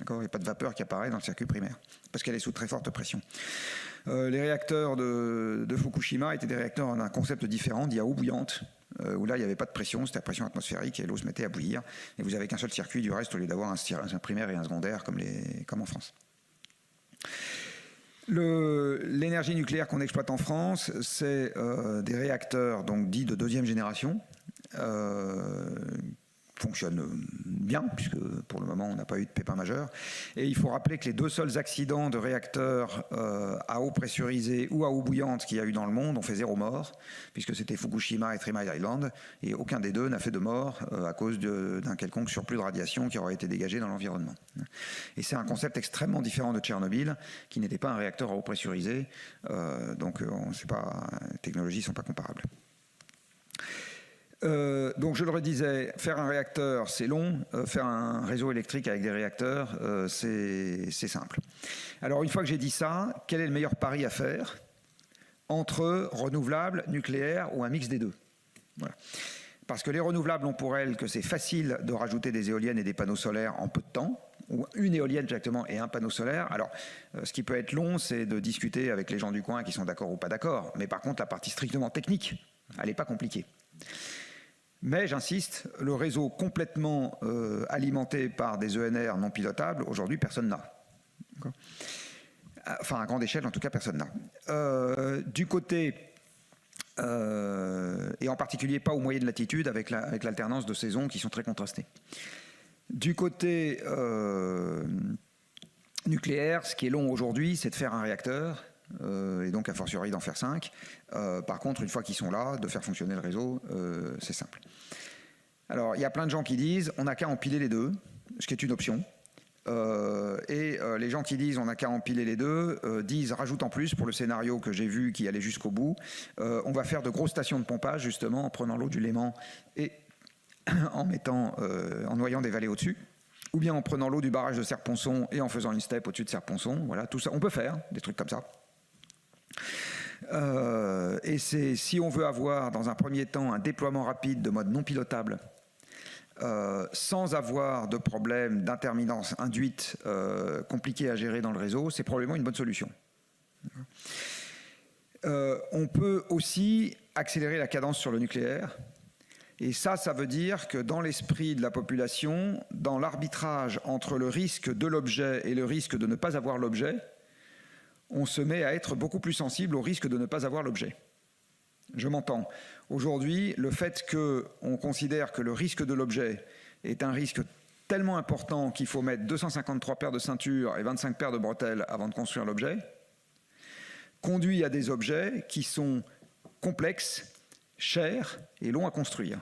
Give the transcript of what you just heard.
Il n'y a pas de vapeur qui apparaît dans le circuit primaire, parce qu'elle est sous très forte pression. Les réacteurs de Fukushima étaient des réacteurs en un concept différent, dit à eau bouillante, où là, il n'y avait pas de pression, c'était la pression atmosphérique, et l'eau se mettait à bouillir, et vous n'avez qu'un seul circuit du reste, au lieu d'avoir un primaire et un secondaire, comme en France. L'énergie nucléaire qu'on exploite en France, c'est des réacteurs donc, dits de deuxième génération, fonctionne bien, puisque pour le moment, on n'a pas eu de pépin majeur. Et il faut rappeler que les deux seuls accidents de réacteurs à eau pressurisée ou à eau bouillante qu'il y a eu dans le monde ont fait 0 mort, puisque c'était Fukushima et 3 Mile Island, et aucun des deux n'a fait de mort à cause d'un quelconque surplus de radiation qui aurait été dégagé dans l'environnement. Et c'est un concept extrêmement différent de Tchernobyl, qui n'était pas un réacteur à eau pressurisée, donc les technologies ne sont pas comparables. Donc je le redisais, faire un réacteur c'est long, faire un réseau électrique avec des réacteurs c'est simple. Alors une fois que j'ai dit ça, quel est le meilleur pari à faire entre renouvelables, nucléaire ou un mix des deux? Voilà. Parce que les renouvelables ont pour elles que c'est facile de rajouter des éoliennes et des panneaux solaires en peu de temps, ou une éolienne directement et un panneau solaire. Alors, ce qui peut être long, c'est de discuter avec les gens du coin qui sont d'accord ou pas d'accord. Mais par contre, la partie strictement technique, elle n'est pas compliquée. Mais j'insiste, le réseau complètement alimenté par des ENR non pilotables, aujourd'hui, personne n'a. Enfin, à grande échelle, en tout cas, personne n'a. Du côté, et en particulier pas au moyen de latitude, avec l'alternance de saisons qui sont très contrastées. Du côté nucléaire, ce qui est long aujourd'hui, c'est de faire un réacteur, et donc a fortiori d'en faire 5. Par contre, une fois qu'ils sont là, de faire fonctionner le réseau, c'est simple. Alors, il y a plein de gens qui disent on n'a qu'à empiler les deux, ce qui est une option. Les gens qui disent on n'a qu'à empiler les deux disent rajoute en plus pour le scénario que j'ai vu qui allait jusqu'au bout. On va faire de grosses stations de pompage justement en prenant l'eau du Léman et en noyant des vallées au-dessus. Ou bien en prenant l'eau du barrage de Serre-Ponçon et en faisant une steppe au-dessus de Serre-Ponçon. Voilà, tout ça, on peut faire des trucs comme ça. Et c'est si on veut avoir dans un premier temps un déploiement rapide de mode non pilotable sans avoir de problème d'intermittence induite compliqué à gérer dans le réseau, c'est probablement une bonne solution. On peut aussi accélérer la cadence sur le nucléaire. Et ça veut dire que dans l'esprit de la population, dans l'arbitrage entre le risque de l'objet et le risque de ne pas avoir l'objet, on se met à être beaucoup plus sensible au risque de ne pas avoir l'objet. Je m'entends. Aujourd'hui, le fait qu'on considère que le risque de l'objet est un risque tellement important qu'il faut mettre 253 paires de ceintures et 25 paires de bretelles avant de construire l'objet, conduit à des objets qui sont complexes, chers et longs à construire.